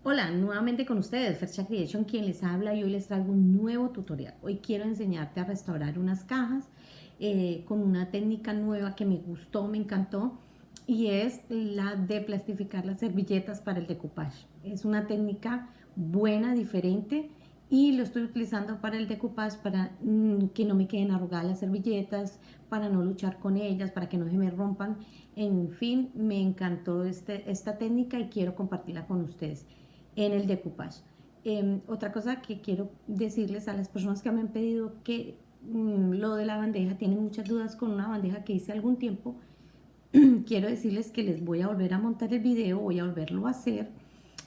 Hola, nuevamente con ustedes, Fercha Creation, quien les habla y hoy les traigo un nuevo tutorial. Hoy quiero enseñarte a restaurar unas cajas con una técnica nueva que me gustó, me encantó y es la de plastificar las servilletas para el decoupage. Es una técnica buena, diferente y lo estoy utilizando para el decoupage para que no me queden arrugadas las servilletas, para no luchar con ellas, para que no se me rompan. En fin, me encantó esta técnica y quiero compartirla con ustedes en el decoupage. Otra cosa que quiero decirles a las personas que me han pedido que lo de la bandeja, tienen muchas dudas con una bandeja que hice algún tiempo. Quiero decirles que les voy a volver a montar el video, voy a volverlo a hacer,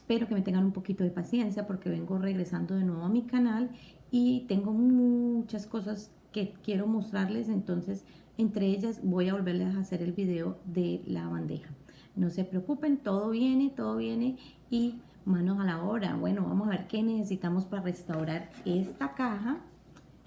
pero que me tengan un poquito de paciencia porque vengo regresando de nuevo a mi canal y tengo muchas cosas que quiero mostrarles. Entonces, entre ellas voy a volverles a hacer el video de la bandeja. No se preocupen, todo viene y manos a la obra. Bueno, vamos a ver qué necesitamos para restaurar esta caja.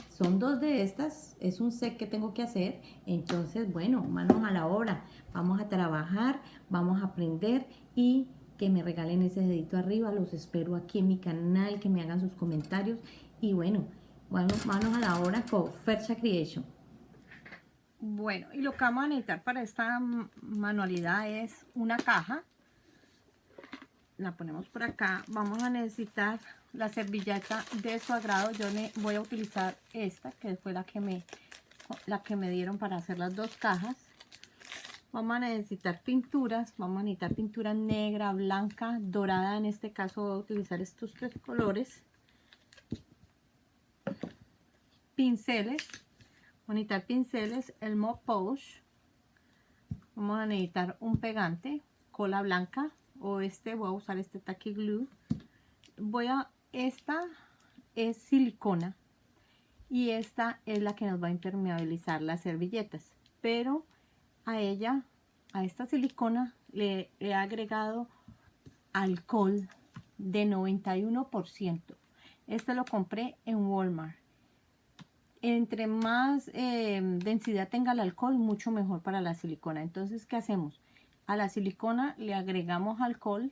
Son dos de estas, es un set que tengo que hacer. Entonces, bueno, manos a la obra. Vamos a trabajar, vamos a aprender y que me regalen ese dedito arriba. Los espero aquí en mi canal, que me hagan sus comentarios. Y bueno, manos a la obra con Fercha Creation. Bueno, y lo que vamos a necesitar para esta manualidad es una caja. La ponemos por acá. Vamos a necesitar la servilleta de su agrado. Yo voy a utilizar esta, que fue la que me dieron para hacer las dos cajas. Vamos a necesitar pinturas. Vamos a necesitar pintura negra, blanca, dorada. En este caso voy a utilizar estos tres colores. Pinceles. Vamos a necesitar pinceles, el Mod Podge. Vamos a necesitar un pegante, cola blanca, o voy a usar este Tacky Glue. Esta es silicona y esta es la que nos va a impermeabilizar las servilletas, pero a esta silicona le he agregado alcohol de 91%. Este lo compré en Walmart. Entre más densidad tenga el alcohol, mucho mejor para la silicona. Entonces, ¿qué hacemos? A la silicona le agregamos alcohol.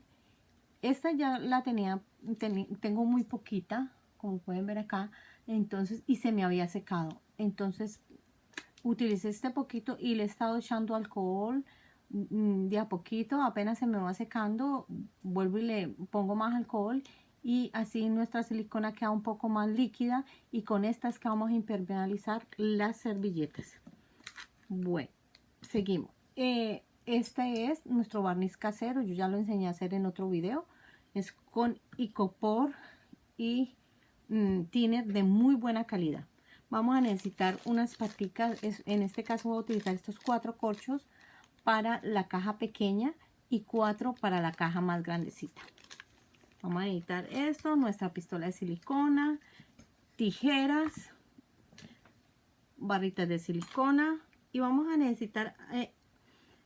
Esta ya la tengo muy poquita, como pueden ver acá, entonces, y se me había secado. Entonces, utilicé este poquito y le he estado echando alcohol de a poquito. Apenas se me va secando, vuelvo y le pongo más alcohol y así nuestra silicona queda un poco más líquida, y con estas que vamos a impermeabilizar las servilletas. Bueno, seguimos. Este es nuestro barniz casero. Yo ya lo enseñé a hacer en otro video. Es con icopor y thinner de muy buena calidad. Vamos a necesitar unas paticas. En este caso voy a utilizar estos 4 corchos para la caja pequeña y 4 para la caja más grandecita. Vamos a necesitar esto, nuestra pistola de silicona, tijeras, barritas de silicona, y vamos a necesitar,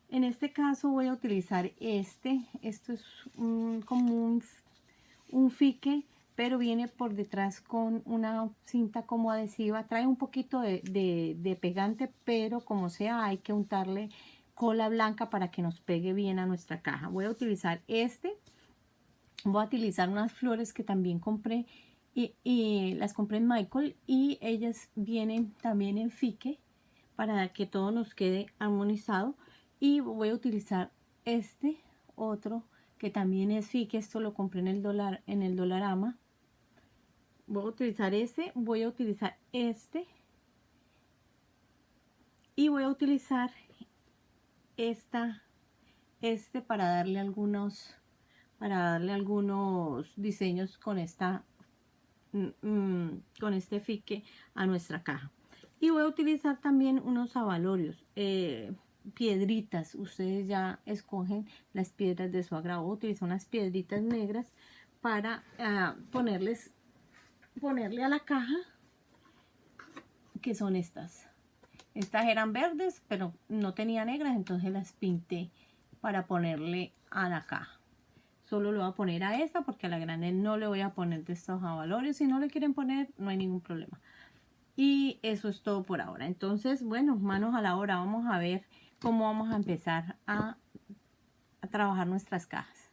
en este caso voy a utilizar esto es como un fique, pero viene por detrás con una cinta como adhesiva. Trae un poquito de pegante, pero como sea hay que untarle cola blanca para que nos pegue bien a nuestra caja. Voy a utilizar voy a utilizar unas flores que también compré y las compré en Michael, y ellas vienen también en fique para que todo nos quede armonizado. Y voy a utilizar este otro que también es fique. Esto lo compré en el Dollarama. Voy a utilizar voy a utilizar y voy a utilizar para darle algunos diseños con con este fique a nuestra caja. Y voy a utilizar también unos abalorios, piedritas. Ustedes ya escogen las piedras de su agrado. Voy a utilizar unas piedritas negras para ponerle a la caja, que son estas. Estas eran verdes, pero no tenía negras, entonces las pinté para ponerle a la caja. Solo le voy a poner a esta porque a la grande no le voy a poner de estos abalorios. Si no le quieren poner, no hay ningún problema. Y eso es todo por ahora. Entonces, bueno, manos a la obra. Vamos a ver cómo vamos a empezar a trabajar nuestras cajas.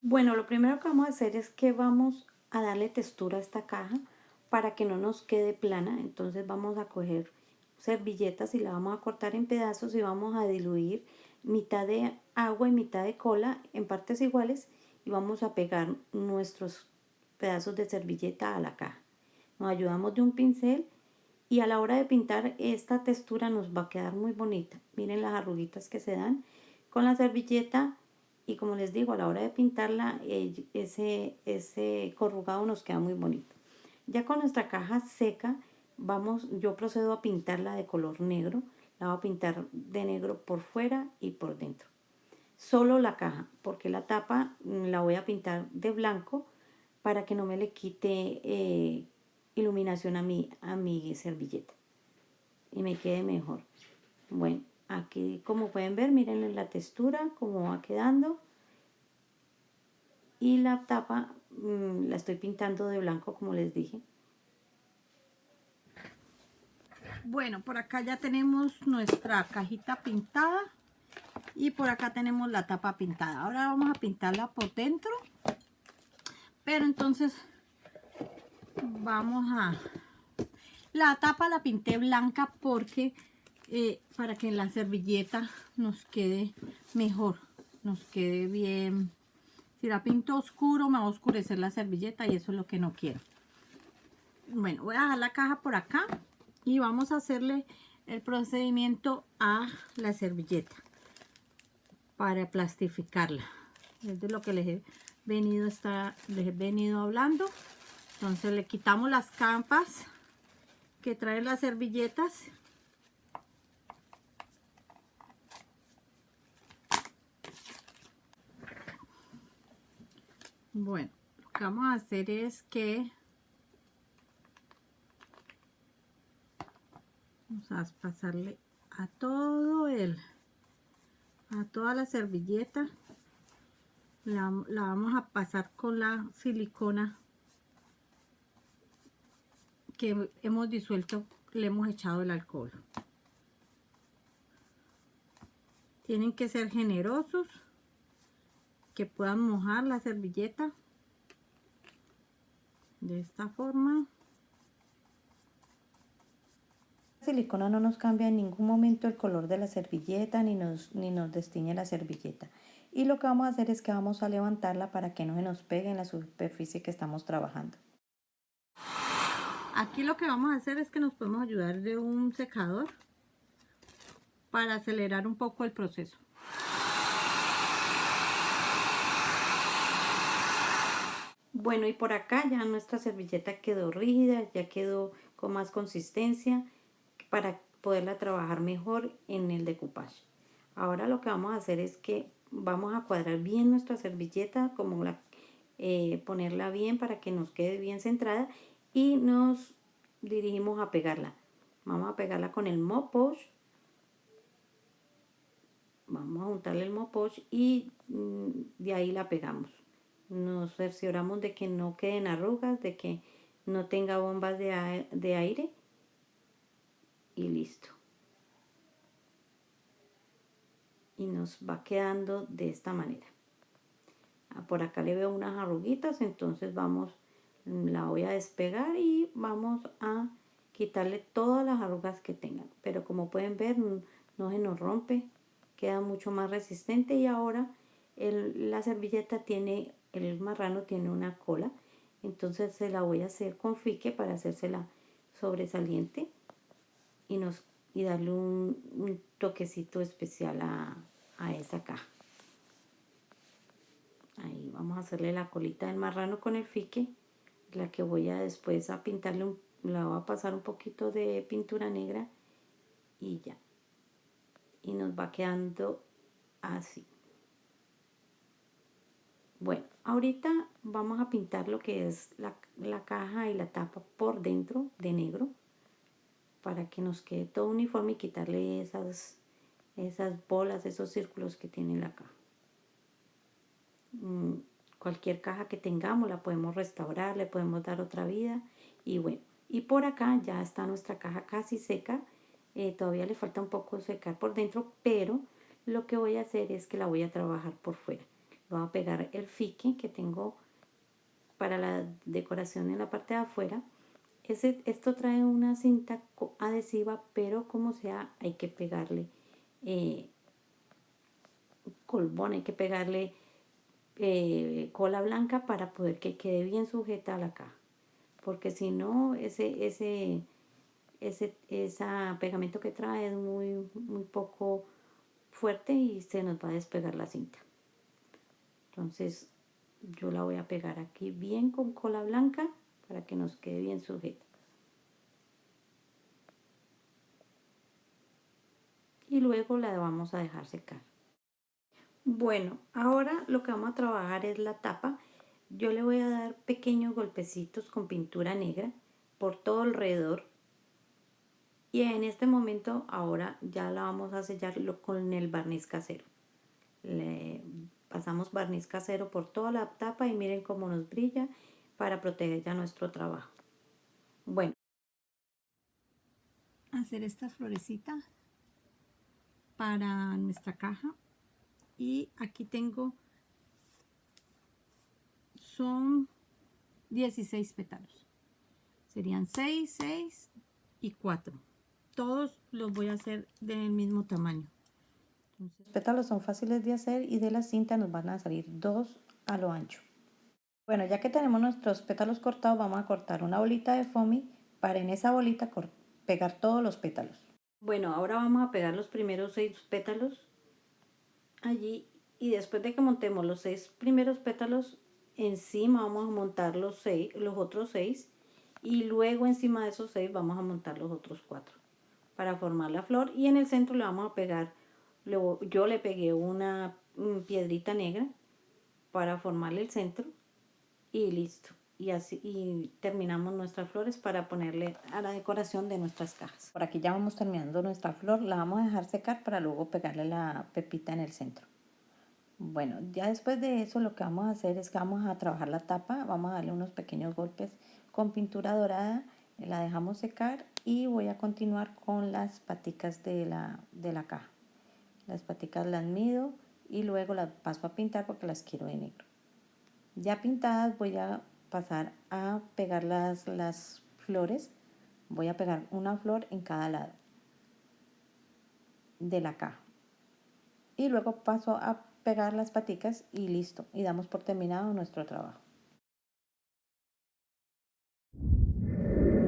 Bueno, lo primero que vamos a hacer es que vamos a darle textura a esta caja para que no nos quede plana. Entonces vamos a coger servilletas y la vamos a cortar en pedazos y vamos a diluir mitad de agua y mitad de cola en partes iguales y vamos a pegar nuestros pedazos de servilleta a la caja. Nos ayudamos de un pincel y a la hora de pintar esta textura nos va a quedar muy bonita. Miren las arruguitas que se dan con la servilleta y como les digo, a la hora de pintarla ese corrugado nos queda muy bonito. Ya con nuestra caja seca, yo procedo a pintarla de color negro. La voy a pintar de negro por fuera y por dentro. Solo la caja, porque la tapa la voy a pintar de blanco para que no me le quite iluminación a mi servilleta y me quede mejor. Bueno, aquí como pueden ver, miren la textura, cómo va quedando. Y la tapa la estoy pintando de blanco como les dije. Bueno, por acá ya tenemos nuestra cajita pintada y por acá tenemos la tapa pintada. Ahora vamos a pintarla por dentro, pero entonces vamos a... La tapa la pinté blanca porque para que la servilleta nos quede mejor, nos quede bien. Si la pinto oscuro me va a oscurecer la servilleta y eso es lo que no quiero. Bueno, voy a dejar la caja por acá y vamos a hacerle el procedimiento a la servilleta para plastificarla. Es de lo que les he venido hablando. Entonces le quitamos las capas que traen las servilletas. Bueno, lo que vamos a hacer es que vamos a pasarle a toda la servilleta. La vamos a pasar con la silicona que hemos disuelto, le hemos echado el alcohol. Tienen que ser generosos, que puedan mojar la servilleta de esta forma. La silicona no nos cambia en ningún momento el color de la servilleta ni nos destiñe la servilleta. Y lo que vamos a hacer es que vamos a levantarla para que no se nos pegue en la superficie que estamos trabajando. Aquí lo que vamos a hacer es que nos podemos ayudar de un secador para acelerar un poco el proceso. Bueno, y por acá ya nuestra servilleta quedó rígida, ya quedó con más consistencia para poderla trabajar mejor en el decoupage. Ahora lo que vamos a hacer es que vamos a cuadrar bien nuestra servilleta, ponerla bien para que nos quede bien centrada y nos dirigimos a pegarla. Vamos a pegarla con el Mod Podge. Vamos a juntarle el Mod Podge y de ahí la pegamos. Nos cercioramos de que no queden arrugas, de que no tenga bombas de aire y listo. Y nos va quedando de esta manera. Por acá le veo unas arruguitas, entonces la voy a despegar y vamos a quitarle todas las arrugas que tengan. Pero como pueden ver, no se nos rompe, queda mucho más resistente. Y ahora la servilleta el marrano tiene una cola, entonces se la voy a hacer con fique para hacérsela sobresaliente y darle un toquecito especial a esa caja. Ahí vamos a hacerle la colita del marrano con el fique, la que voy a después a pintarle, la voy a pasar un poquito de pintura negra y ya. Y nos va quedando así. Bueno, ahorita vamos a pintar lo que es la caja y la tapa por dentro de negro para que nos quede todo uniforme y quitarle esas bolas, esos círculos que tiene la caja. Cualquier caja que tengamos la podemos restaurar, le podemos dar otra vida y bueno, y por acá ya está nuestra caja casi seca. Todavía le falta un poco secar por dentro, pero lo que voy a hacer es que la voy a trabajar por fuera. Voy a pegar el fique que tengo para la decoración en la parte de afuera. Esto trae una cinta adhesiva, pero como sea, hay que pegarle colbón, hay que pegarle cola blanca para poder que quede bien sujeta a la caja. Porque si no, ese pegamento que trae es muy poco fuerte y se nos va a despegar la cinta. Entonces yo la voy a pegar aquí bien con cola blanca para que nos quede bien sujeta. Y luego la vamos a dejar secar. Bueno, ahora lo que vamos a trabajar es la tapa. Yo le voy a dar pequeños golpecitos con pintura negra por todo alrededor. Y en este momento ahora ya la vamos a sellar con el barniz casero. Le pasamos barniz casero por toda la tapa y miren cómo nos brilla para proteger ya nuestro trabajo. Bueno, Hacer esta florecita para nuestra caja. Y aquí tengo, son 16 pétalos. Serían 6, 6 y 4. Todos los voy a hacer del mismo tamaño. los pétalos son fáciles de hacer y de la cinta nos van a salir 2 a lo ancho. Bueno, ya que tenemos nuestros pétalos cortados, vamos a cortar una bolita de foamy para en esa bolita pegar todos los pétalos. Bueno, ahora vamos a pegar los primeros 6 pétalos allí y después de que montemos los 6 primeros pétalos, encima vamos a montar los otros 6 y luego encima de esos 6 vamos a montar los otros 4 para formar la flor y en el centro le vamos a pegar, yo le pegué una piedrita negra para formarle el centro y listo. Y así y terminamos nuestras flores para ponerle a la decoración de nuestras cajas. Por aquí ya vamos terminando nuestra flor, la vamos a dejar secar para luego pegarle la pepita en el centro. Bueno, ya después de eso lo que vamos a hacer es que vamos a trabajar la tapa, vamos a darle unos pequeños golpes con pintura dorada, la dejamos secar y voy a continuar con las paticas de la caja. Las paticas las mido y luego las paso a pintar porque las quiero de negro. Ya pintadas voy a pasar a pegar las flores, voy a pegar una flor en cada lado de la caja. Y luego paso a pegar las paticas y listo. Y damos por terminado nuestro trabajo.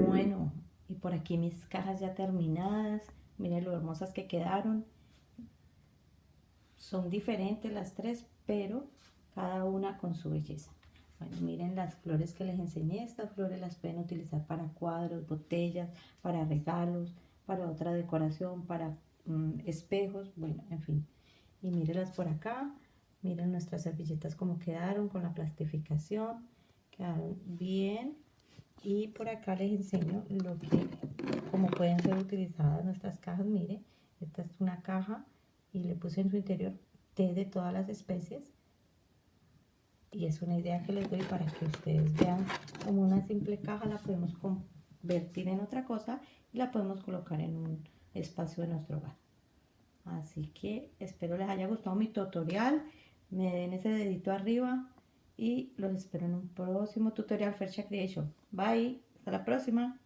Bueno, y por aquí mis cajas ya terminadas. Miren lo hermosas que quedaron. Son diferentes las tres, pero cada una con su belleza. Bueno, miren las flores que les enseñé. Estas flores las pueden utilizar para cuadros, botellas, para regalos, para otra decoración, para espejos, bueno, en fin. Y mírenlas por acá, miren nuestras servilletas como quedaron con la plastificación, quedaron bien. Y por acá les enseño cómo pueden ser utilizadas nuestras cajas. Miren, esta es una caja y le puse en su interior té de todas las especies. Y es una idea que les doy para que ustedes vean como una simple caja la podemos convertir en otra cosa y la podemos colocar en un espacio de nuestro hogar. Así que espero les haya gustado mi tutorial, me den ese dedito arriba y los espero en un próximo tutorial Fercha Creation. Bye, hasta la próxima.